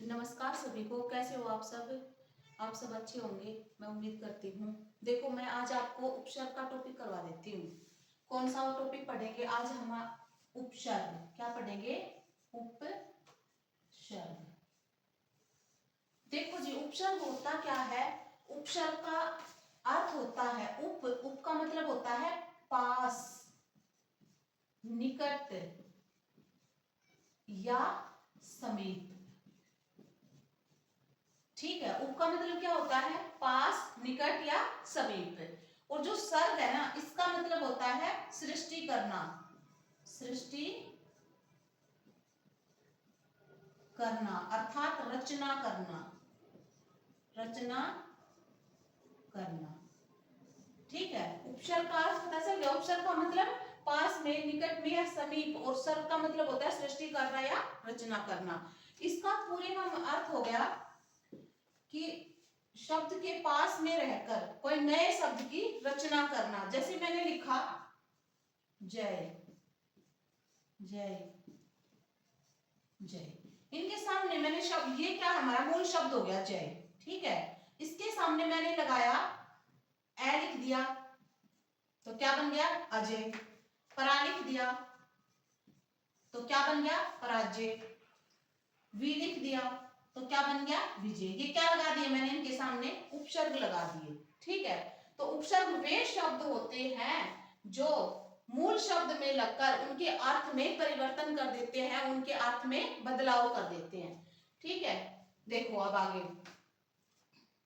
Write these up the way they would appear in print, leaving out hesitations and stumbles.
नमस्कार सभी को। कैसे हो आप सब? आप सब अच्छे होंगे, मैं उम्मीद करती हूँ। देखो, मैं आज आपको उपसर्ग का टॉपिक करवा देती हूँ। कौन सा टॉपिक पढ़ेंगे आज हम? उपसर्ग। क्या पढ़ेंगे? उपसर्ग। देखो जी, उपसर्ग होता क्या है? उपसर्ग का अर्थ होता है उप का मतलब होता है पास, निकट या समीप। ठीक है, उप का मतलब क्या होता है? पास, निकट या समीप। और जो सर्ग है ना, इसका मतलब होता है सृष्टि करना। सृष्टि करना अर्थात रचना करना। रचना करना। ठीक है, उपसर्ग का अर्थ पता चल गया। उपसर्ग का मतलब पास में, निकट में या समीप, और सर्ग का मतलब होता है सृष्टि करना या रचना करना। इसका पूरे में अर्थ हो गया कि शब्द के पास में रहकर कोई नए शब्द की रचना करना। जैसे मैंने लिखा जय, जय, जय। इनके सामने मैंने शब्द, ये क्या हमारा मूल शब्द हो गया जय। ठीक है, इसके सामने मैंने लगाया ए लिख दिया तो क्या बन गया? अजय। परा लिख दिया तो क्या बन गया? पराजय। वी लिख दिया तो क्या बन गया? विजय। ये क्या लगा दिए मैंने इनके सामने? उपसर्ग लगा दिए। ठीक है, तो उपसर्ग वे शब्द होते हैं जो मूल शब्द में लगकर उनके अर्थ में परिवर्तन कर देते हैं, उनके अर्थ में बदलाव कर देते हैं। ठीक है, देखो अब आगे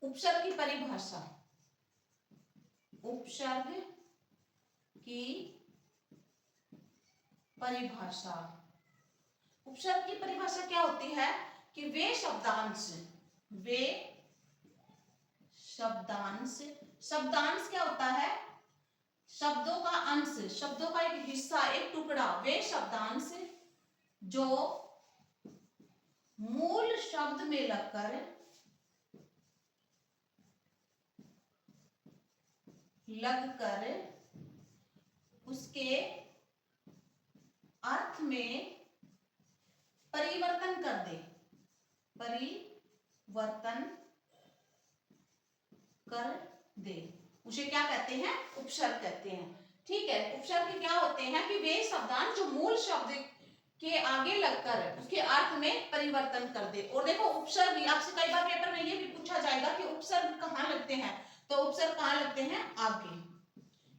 उपसर्ग की परिभाषा। उपसर्ग की परिभाषा। उपसर्ग की परिभाषा क्या होती है कि वे शब्दांश, वे शब्दांश। शब्दांश क्या होता है? शब्दों का अंश, शब्दों का एक हिस्सा, एक टुकड़ा। वे शब्दांश जो मूल शब्द में लगकर उसके अर्थ में परिवर्तन कर दे। परिवर्तन कर दे, उसे क्या कहते हैं? उपसर्ग कहते हैं। ठीक है, उपसर्ग क्या होते हैं कि वे शब्दांश जो मूल शब्द के आगे लगकर उसके अर्थ में परिवर्तन कर दे। और देखो, उपसर्ग आपसे कई बार पेपर में ये भी पूछा जाएगा कि उपसर्ग कहाँ लगते हैं। तो उपसर्ग कहाँ लगते हैं? आगे,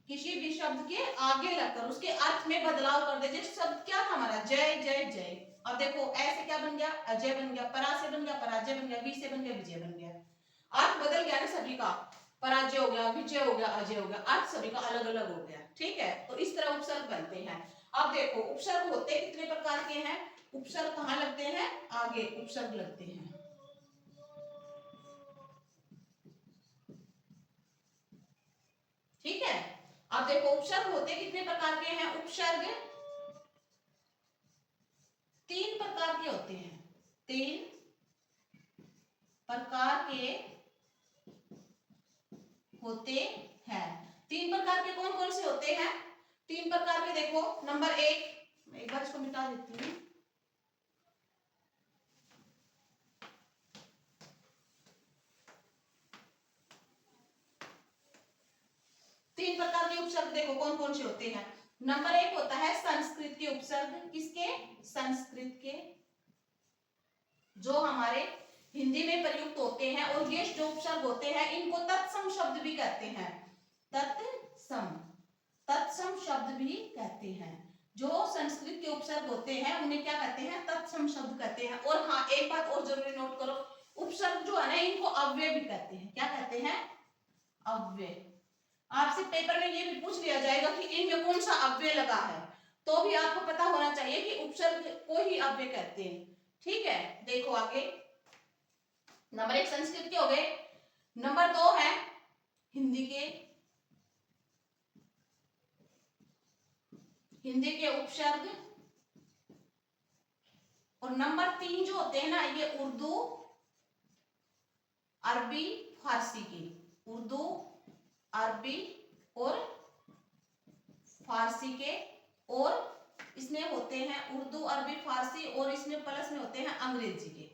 किसी भी शब्द के आगे लगकर उसके अर्थ में बदलाव कर दे। जैसे शब्द क्या था हमारा? जय, जय, जय। अब देखो ऐसे क्या बन गया? अजय बन गया। परा से बन गया पराजय बन गया। वी से बन गया विजय बन गया। अर्थ बदल गया ना सभी का। पराजय हो गया, विजय हो गया, अजय हो गया। अर्थ सभी का अलग अलग हो गया। ठीक है, तो इस तरह उपसर्ग बनते हैं। अब देखो, उपसर्ग होते कितने प्रकार के हैं? उपसर्ग कहाँ लगते हैं? आगे उपसर्ग लगते हैं। ठीक है, अब देखो उपसर्ग होते कितने प्रकार के हैं? उपसर्ग तीन प्रकार के होते हैं। तीन प्रकार के होते हैं। तीन प्रकार के कौन कौन से होते हैं? तीन प्रकार के देखो, नंबर एक, मैं एक बार इसको मिटा देती हूँ। तीन प्रकार के उपसर्ग देखो कौन कौन से होते हैं। नंबर एक होता है संस्कृत के उपसर्ग। किसके? संस्कृत के, जो हमारे हिंदी में प्रयुक्त होते हैं। और ये जो उपसर्ग होते हैं इनको तत्सम शब्द भी कहते हैं। तत्सम, तत्सम शब्द भी कहते हैं। जो संस्कृत के उपसर्ग होते हैं उन्हें क्या कहते हैं? तत्सम शब्द कहते हैं। और हाँ, एक बात और जरूरी नोट करो, उपसर्ग जो है ना इनको अव्यय भी कहते हैं। क्या कहते हैं? अव्यय। आपसे पेपर में ये भी पूछ लिया जाएगा कि इनमें कौन सा अव्यय लगा है, तो भी आपको पता होना चाहिए कि उपसर्ग को ही अव्यय कहते हैं। ठीक है, देखो आगे, नंबर एक संस्कृत के हो गए। नंबर दो है हिंदी के, हिंदी के उपसर्ग। और नंबर तीन जो होते हैं ना, ये उर्दू, अरबी, फारसी के। उर्दू, अरबी और फारसी के। और इसमें होते हैं उर्दू, अरबी, फारसी, और इसमें प्लस में होते हैं अंग्रेजी के।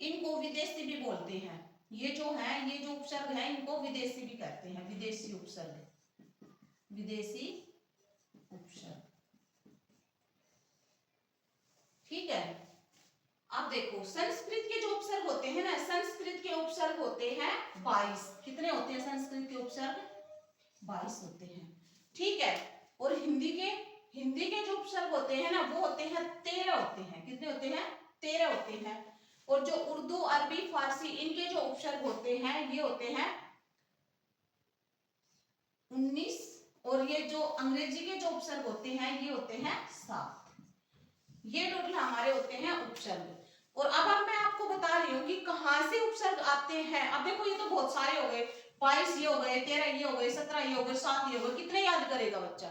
इनको विदेशी भी बोलते हैं। ये जो है, ये जो उपसर्ग है, इनको विदेशी भी कहते हैं, विदेशी उपसर्ग, विदेशी उपसर्ग। ठीक है। अब देखो संस्कृत के जो उपसर्ग होते हैं ना, संस्कृत के उपसर्ग होते हैं 22। कितने होते हैं संस्कृत के उपसर्ग? 22 होते हैं। ठीक है। और हिंदी के जो उपसर्ग होते हैं ना, वो होते हैं 13 होते हैं। कितने होते हैं? 13 होते हैं। और जो उर्दू, अरबी, फारसी, इनके जो उपसर्ग होते हैं, ये होते हैं 19। और ये जो अंग्रेजी के जो उपसर्ग होते हैं, ये होते हैं 7। ये टोटल हमारे होते हैं उपसर्ग। और अब मैं आपको बता रही हूँ कि कहाँ से उपसर्ग आते हैं। अब देखो ये तो बहुत सारे हो गए, 22 ये हो गए, 13 ये हो गए, 17 ये हो गए, 7 ये हो गए, कितने याद करेगा बच्चा?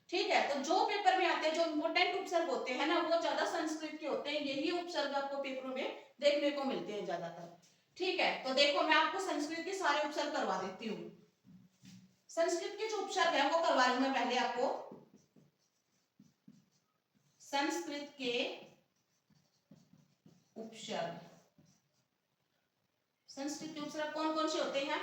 ठीक है। तो जो पेपर में आते हैं, जो इंपोर्टेंट उपसर्ग होते हैं ना, वो ज्यादा संस्कृत के होते हैं। यही उपसर्ग आपको पेपरों में देखने को मिलते हैं ज्यादातर। ठीक है। तो देखो मैं आपको संस्कृत के सारे उपसर्ग करवा देती हूँ। संस्कृत के जो उपसर्ग है वो करवा रही हूँ मैं पहले आपको। संस्कृत के उपसर्ग, संस्कृत के उपसर्ग कौन कौन से होते हैं?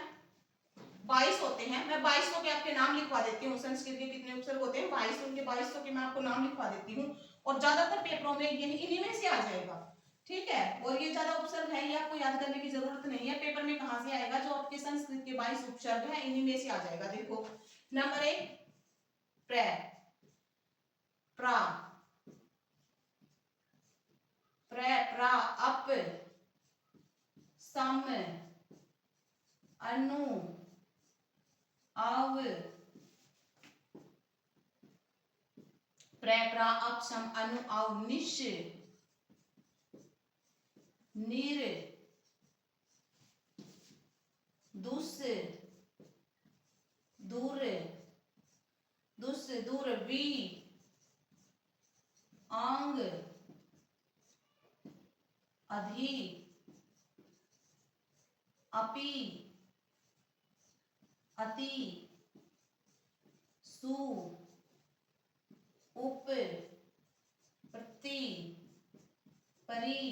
22 होते हैं। मैं 22 के आपके नाम लिखवा देती हूँ। संस्कृत के कितने उपसर्ग होते हैं? 22। उनके 22 के मैं आपको नाम लिखवा देती हूँ। और ज्यादातर पेपरों में ये इन्हीं में से आ जाएगा। ठीक है। और ये ज्यादा उपसर्ग है, ये आपको याद करने की जरूरत नहीं है। पेपर में कहां से आएगा? जो आपके संस्कृत के 22 उपसर्ग है, इन्हीं में से आ जाएगा। देखो नंबर 1 प्र, प्रा, प्रा, अप, सम, अनु, आव, प्र, प्रा, अप, सम, अनु, आव, निश, नीर, दुस, दूर, दुस, दूर, वी, आंग, अधि, अपि, अति, सु, उप, प्रति, परि,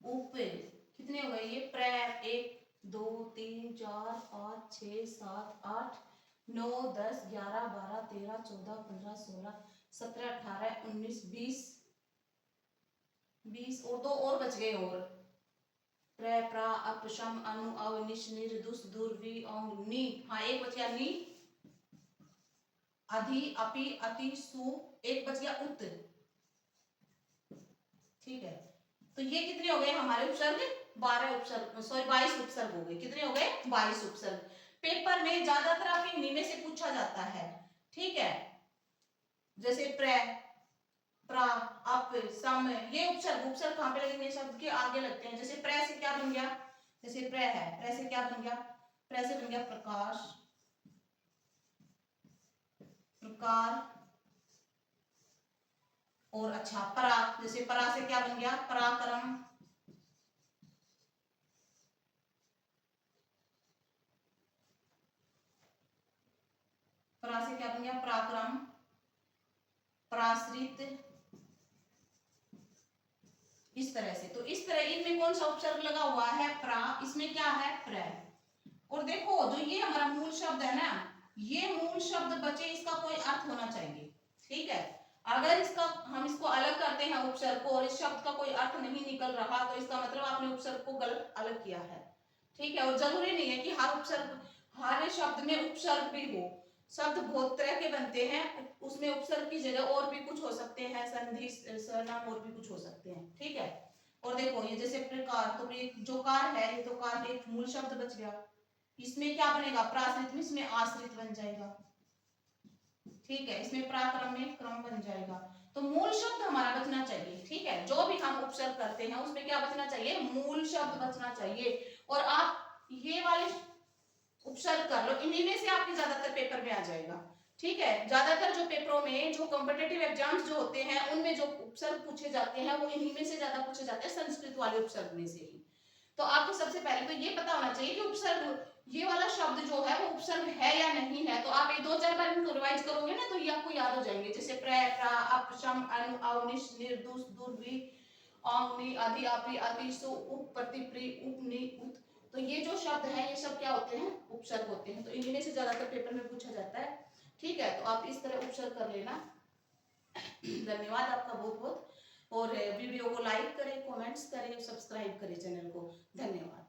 उप। कितने हो गए ये? प्र, 1 2 3 4 5 6 7 8 9 10 11 12 13 14 15 16 17 18 19 20 20 और 2 और बच गए। और प्र, प्रा, अप, शम, अनु, अव, निश, निर, दुस, दूर, वी, औंग, नी। हाँ एक बच गया नी। अधि, अपि, अति, सु, एक बच गया उत। ठीक है। तो ये कितने हो गए हमारे उपसर्ग? 12 उपसर्ग, सॉरी 22 उपसर्ग हो गए। कितने हो गए? 22 उपसर्ग। पेपर में ज्यादातर आपके इन्हीं में से पूछा जाता है। ठीक है। जैसे प्र, प्रा, अप, सम, ये उपसर्ग, उपसर्ग कहां पे लगेंगे? शब्द के आगे लगते हैं। जैसे प्र से क्या बन गया? जैसे प्र है, प्र से क्या बन गया? प्र से बन गया प्रकाश, प्रकार। और अच्छा परा, जैसे परा से क्या बन गया? पराक्रम, परा से क्या बन गया? पराक्रम, पराश्रित, इस तरह से। तो इस तरह इनमें कौन सा उपसर्ग लगा हुआ है? प्रा। इसमें क्या है? प्र। और देखो जो ये हमारा मूल शब्द है ना, ये मूल शब्द बचे, इसका कोई अर्थ होना चाहिए। ठीक है। अगर इसका हम इसको अलग करते हैं उपसर्ग को, और इस शब्द का कोई अर्थ नहीं निकल रहा, तो इसका मतलब आपने उपसर्ग को गलत अलग किया है। ठीक है। और जरूरी नहीं है कि हर उपसर्ग, हर शब्द में उपसर्ग भी हो। शब्द बहुत तरह के बनते हैं, उसमें उपसर्ग की जगह और भी कुछ हो सकते हैं, संधि, सर्वनाम और भी कुछ हो सकते हैं। ठीक है। और देखो ये जैसे प्रकार, तो ये जो कार है, ये तो कार एक मूल शब्द बच गया। इसमें क्या बनेगा? प्राश्रित में, इसमें आश्रित बन जाएगा। ठीक है। इसमें पराक्रम में क्रम बन जाएगा। तो मूल शब्द हमारा बचना चाहिए। ठीक है। जो भी हम उपसर्ग करते हैं उसमें क्या बचना चाहिए? मूल शब्द बचना चाहिए। और आप ये वाले उपसर्ग कर लो, इन्हीं में से आपके ज्यादातर पेपर में आ जाएगा। ठीक है। ज्यादातर जो पेपरों में, जो कॉम्पिटिटिव एग्जाम्स जो होते हैं, उनमें जो उपसर्ग पूछे जाते हैं वो इन्हीं में से ज्यादा पूछे जाते हैं, संस्कृत वाले उपसर्ग में से ही। तो आपको सबसे पहले तो ये पता होना चाहिए कि उपसर्ग, ये वाला शब्द जो है वो उपसर्ग है या नहीं है। तो आप एक 2-4 बार इनको रिवाइज करोगे ना, तो ये आपको याद हो जाएंगे। जैसे प्र, प्रा, अप, शम, अनु, अव, निश, निर, दुस, दूर, वी, औंग नी आदि आपी अति सु उप प्रतिप्री उप नी उत, तो ये जो शब्द है ये सब क्या होते हैं, उपसर्ग होते हैं। तो इन्हीं से ज्यादातर पेपर में पूछा जाता है। ठीक है, तो आप इस तरह उपसर्ग कर लेना। धन्यवाद आपका बहुत बहुत, और वीडियो को लाइक करें, कमेंट्स करें, सब्सक्राइब करें चैनल को। धन्यवाद।